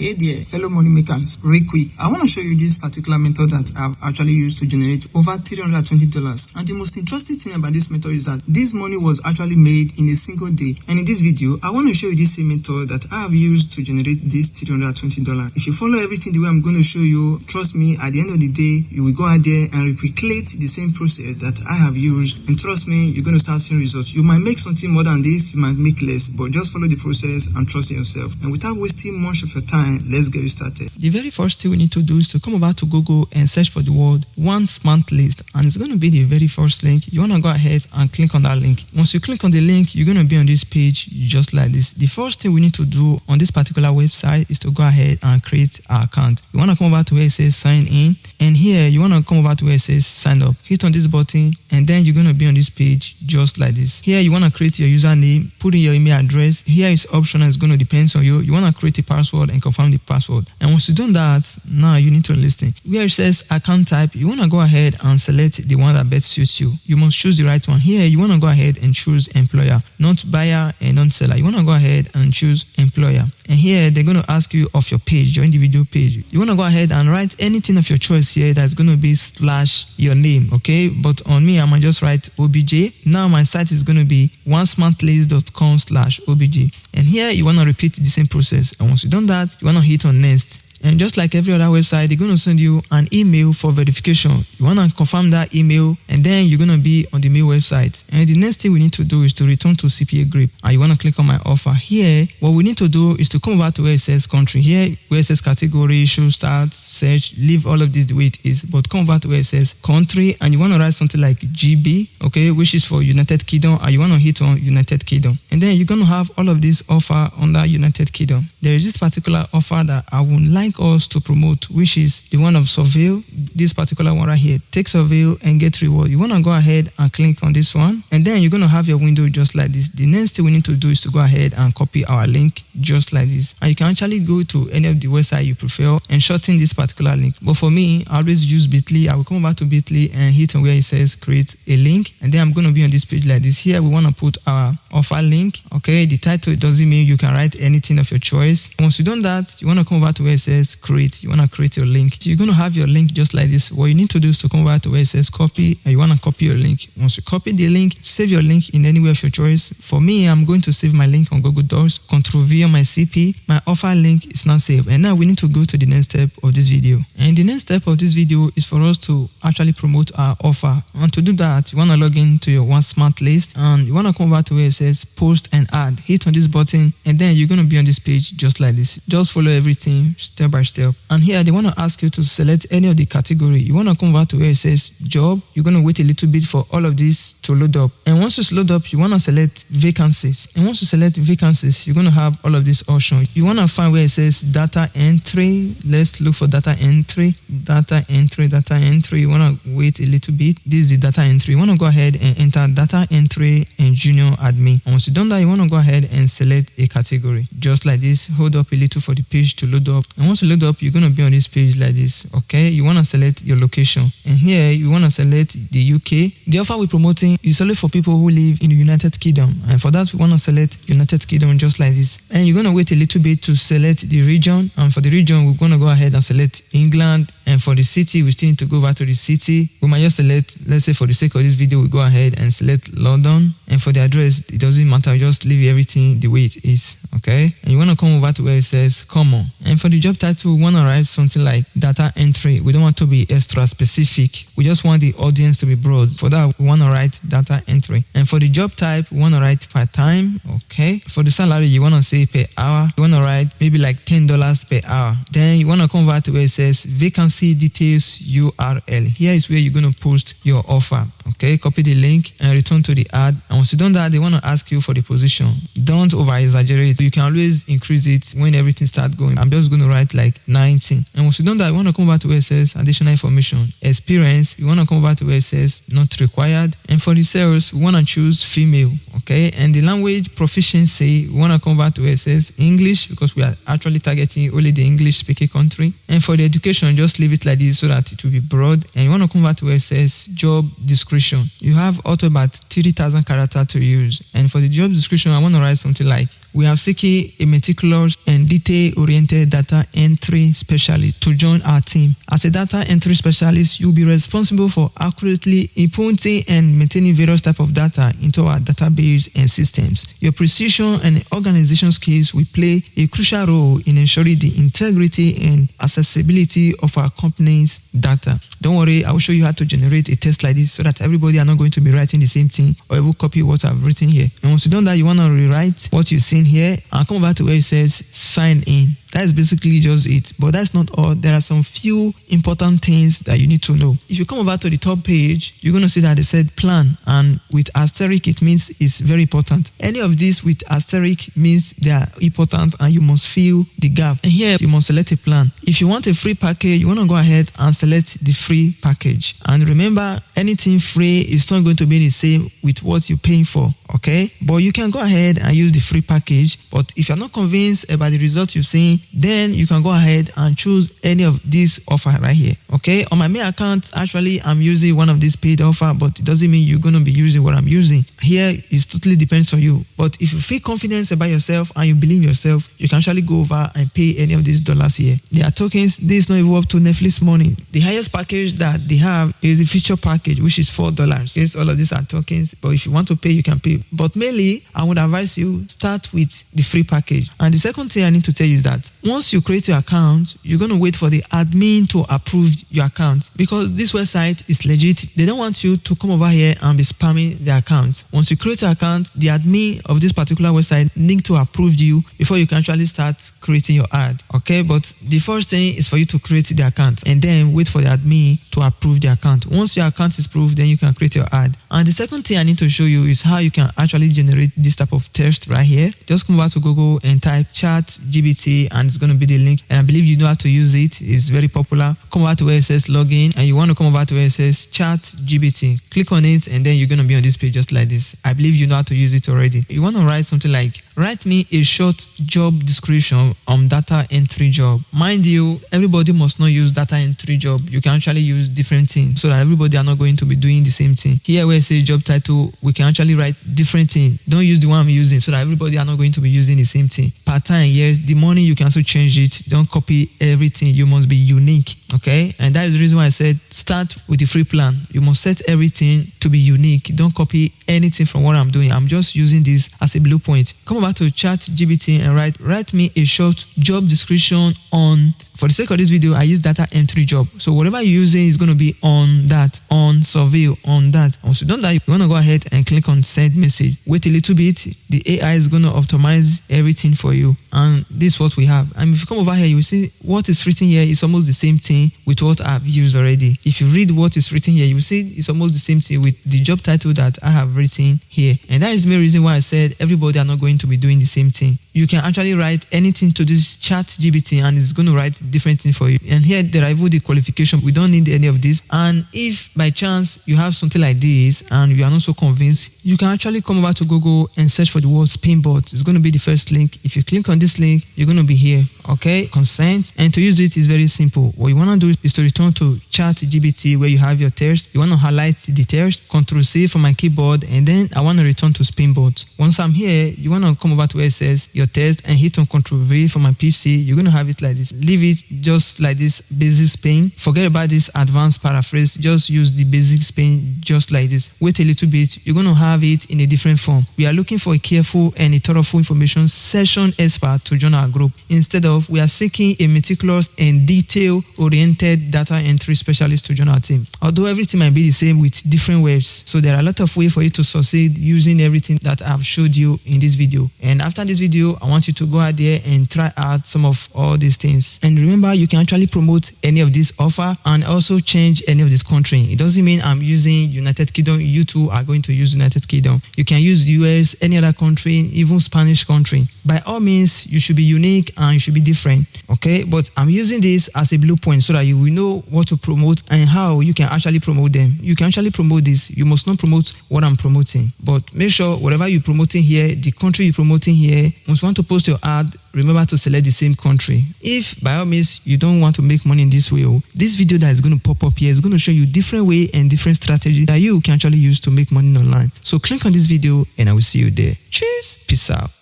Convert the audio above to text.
Hey there, fellow money makers. Real quick, I want to show you this particular method that I've actually used to generate over $320. And the most interesting thing about this method is that this money was actually made in a single day. And in this video, I want to show you this same method that I have used to generate this $320. If you follow everything the way I'm going to show you, trust me, at the end of the day, you will go out there and replicate the same process that I have used. And trust me, you're going to start seeing results. You might make something more than this, you might make less, but just follow the process and trust in yourself. And without wasting much of your time, let's get started. The very first thing we need to do is to come over to Google and search for the word one smart list, and it's going to be the very first link. You want to go ahead and click on that link. Once you click on the link, you're going to be on this page just like this. The first thing we need to do on this particular website is to go ahead and create an account. You want to come over to where it says sign in, and here you want to come over to where it says sign up. Hit on this button, and then you're going to be on this page just like this. Here you want to create your username, put in your email address. Here is optional, it's going to depend on you. You want to create a password and confirm the password. And once you've done that, now you need to listen. Where it says account type, you want to go ahead and select the one that best suits you. You must choose the right one. Here you want to go ahead and choose employer, not buyer and not seller. You want to go ahead and choose employer. And here they're going to ask you of your page, your individual page. You want to go ahead and write anything of your choice here that's going to be / your name, okay? But on me, I might just write OBJ. Now my site is going to be onesmartlist.com/OBJ. And here you want to repeat the same process. And once you've done that, you want to hit on next. And just like every other website, they're going to send you an email for verification. You want to confirm that email, and then you're going to be on the mail website. And the next thing we need to do is to return to CPA Grip. And you want to click on my offer. Here, what we need to do is to come over to where it says country. Here, where it says category, show, start, search, leave all of this the way it is. But come over to where it says country, and you want to write something like GB, okay, which is for United Kingdom, and you want to hit on United Kingdom. And then you're going to have all of this offer under United Kingdom. There is this particular offer that I would like us to promote, which is the one of Surveil. This particular one right here, take Surveil and get reward. You want to go ahead and click on this one, and then you're going to have your window just like this. The next thing we need to do is to go ahead and copy our link just like this, and you can actually go to any of the website you prefer and shorten this particular link. But for me, I always use Bitly. I will come back to Bitly and hit on where it says create a link, and then I'm going to be on this page like this. Here we want to put our offer link, okay? The title doesn't mean you can write anything of your choice. Once you've done that, you want to come over to where it says create. You want to create your link. So you're going to have your link just like this. What you need to do is to come over to where it says copy, and you want to copy your link. Once you copy the link, save your link in any way of your choice. For me, I'm going to save my link on Google Docs, Ctrl V on my CP. My offer link is now saved. And now we need to go to the next step of this video. And the next step of this video is for us to actually promote our offer. And to do that, you want to log in to your one smart list, and you want to come over to where it says post and add. Hit on this button, and then you're going to be on this page just like this. Just follow everything step by step. And here they want to ask you to select any of the category. You want to come over to where it says job. You're going to wait a little bit for all of this to load up. And once it's load up, you want to select vacancies. And once you select vacancies, you're going to have all of this option. You want to find where it says data entry. Let's look for data entry. Data entry. You want to wait a little bit. This is the data entry. You want to go ahead and enter data entry and junior admin. And once you've done that, you want to go ahead and select a category. Just like this. Hold up a little for the page to load up. And once you load up, you're going to be on this page like this, okay? You want to select your location, and here you want to select the UK. The offer we're promoting is only for people who live in the United Kingdom, and for that we want to select United Kingdom just like this. And you're going to wait a little bit to select the region, and for the region we're going to go ahead and select England. And for the city, we still need to go back to the city. We might just select, let's say for the sake of this video, we go ahead and select London. And for the address, it doesn't matter, just leave everything the way it is, okay? And you want to come over to where it says common. And for the job title, we want to write something like data entry. We don't want to be extra specific. We just want the audience to be broad. For that, we want to write data entry. And for the job type, we want to write part-time, okay? For the salary, you want to say per hour. You want to write maybe like $10 per hour. Then you want to come over to where it says vacancy details URL. Here is where you're going to post your offer, okay? Copy the link and return to the ad. And once you've done that, they want to ask you for the position. Don't over exaggerate. You can always increase it when everything starts going. I'm just going to write like 19. And once you've done that, you want to come back to where it says additional information. Experience, you want to come back to where it says not required. And for the sales, we want to choose female, okay? And the language proficiency, we want to come back to where it says English, because we are actually targeting only the English speaking country. And for the education, just leave it like this so that it will be broad. And you want to come back to where it says job description. You have auto about 30,000 characters to use. And for the job description, I want to write something like we are seeking a meticulous and detail-oriented data entry specialist to join our team. As a data entry specialist, you'll be responsible for accurately inputting and maintaining various types of data into our database and systems. Your precision and organization skills will play a crucial role in ensuring the integrity and accessibility of our company's data. Don't worry, I will show you how to generate a text like this so that everybody are not going to be writing the same thing or even copy what I've written here. And once you've done that, you want to rewrite what you've seen here and come over to where it says sign in. That is basically just it. But that's not all. There are some few important things that you need to know. If you come over to the top page, you're going to see that they said plan. And with asterisk, it means it's very important. Any of these with asterisk means they are important and you must fill the gap. And here, you must select a plan. If you want a free package, you want to go ahead and select the free package. And remember, anything free is not going to be the same with what you're paying for. Okay? But you can go ahead and use the free package. But if you're not convinced about the result you've seen, then you can go ahead and choose any of these offer right here. Okay, on my main account, actually I'm using one of these paid offer, but it doesn't mean you're going to be using what I'm using. Here it totally depends on you. But if you feel confident about yourself and you believe yourself, you can actually go over and pay any of these dollars here. There are tokens. This is not even up to Netflix money. The highest package that they have is the feature package, which is $4. Yes, all of these are tokens, but if you want to pay, you can pay. But mainly, I would advise you start with the free package. And the second thing I need to tell you is that once you create your account, you're going to wait for the admin to approve your account, because this website is legit. They don't want you to come over here and be spamming the account. Once you create your account, the admin of this particular website need to approve you before you can actually start creating your ad. Okay, but the first thing is for you to create the account and then wait for the admin to approve the account. Once your account is approved, then you can create your ad. And the second thing I need to show you is how you can actually generate this type of text right here. Just come over to Google and type ChatGPT, and it's going to be the link, and I believe you know how to use it. It's very popular. Come over to where it says login, and you want to come over to where it says ChatGPT. Click on it, and then you're going to be on this page just like this. I believe you know how to use it already. You want to write something like, write me a short job description on data entry job. Mind you, everybody must not use data entry job. You can actually use different things so that everybody are not going to be doing the same thing. Here where it says job title, we can actually write different things. Don't use the one I'm using so that everybody are not going to be using the same thing. Part-time, yes. The money, you can also change it. Don't copy everything. You must be unique. Okay? And that is the reason why I said start with the free plan. You must set everything to be unique. Don't copy anything from what I'm doing. I'm just using this as a blue point. Come over to ChatGPT and write me a short job description on, for the sake of this video, I use data entry job. So whatever you're using is going to be on that, on survey, on that. Once you've done that, you want to go ahead and click on send message. Wait a little bit. The AI is going to optimize everything for you. And this is what we have. And if you come over here, you will see what is written here is almost the same thing with what I've used already. If you read what is written here, you will see it's almost the same thing with the job title that I have written here. And that is the main reason why I said everybody are not going to be doing the same thing. You can actually write anything to this ChatGPT and it's going to write different things for you. And here there are even the qualification. We don't need any of this. And if by chance you have something like this and you are not so convinced, you can actually come over to Google and search for the word Spinbot. It's going to be the first link. If you click on this link, you're going to be here. Okay, consent. And to use it is very simple. What you want to do is to return to ChatGPT where you have your text. You want to highlight the text, Ctrl+C from my keyboard, and then I want to return to Spinbot. Once I'm here, you want to come over to where it says your text and hit on Ctrl+V from my PC. You're going to have it like this. Leave it just like this, basic spin. Forget about this advanced paraphrase. Just use the basic spin just like this. Wait a little bit. You're going to have it in a different form. We are looking for a careful and a thorough information session expert to join our group. Instead of, we are seeking a meticulous and detail-oriented data entry specialist to join our team. Although everything might be the same with different ways, so there are a lot of ways for you to succeed using everything that I've showed you in this video. And after this video, I want you to go out there and try out some of all these things. And remember, you can actually promote any of this offer and also change any of this country. It doesn't mean I'm using United Kingdom. You too are going to use United Kingdom. You can use the US, any other country, even Spanish country. By all means, you should be unique and you should be different. Okay, but I'm using this as a blue point so that you will know what to promote and how you can actually promote them. You can actually promote this. You must not promote what I'm promoting, but make sure whatever you're promoting here, the country you're promoting here, once you want to post your ad, remember to select the same country. If by all means you don't want to make money in this way, this video that is going to pop up here is going to show you different way and different strategy that you can actually use to make money online. So click on this video and I will see you there. Cheers. Peace out.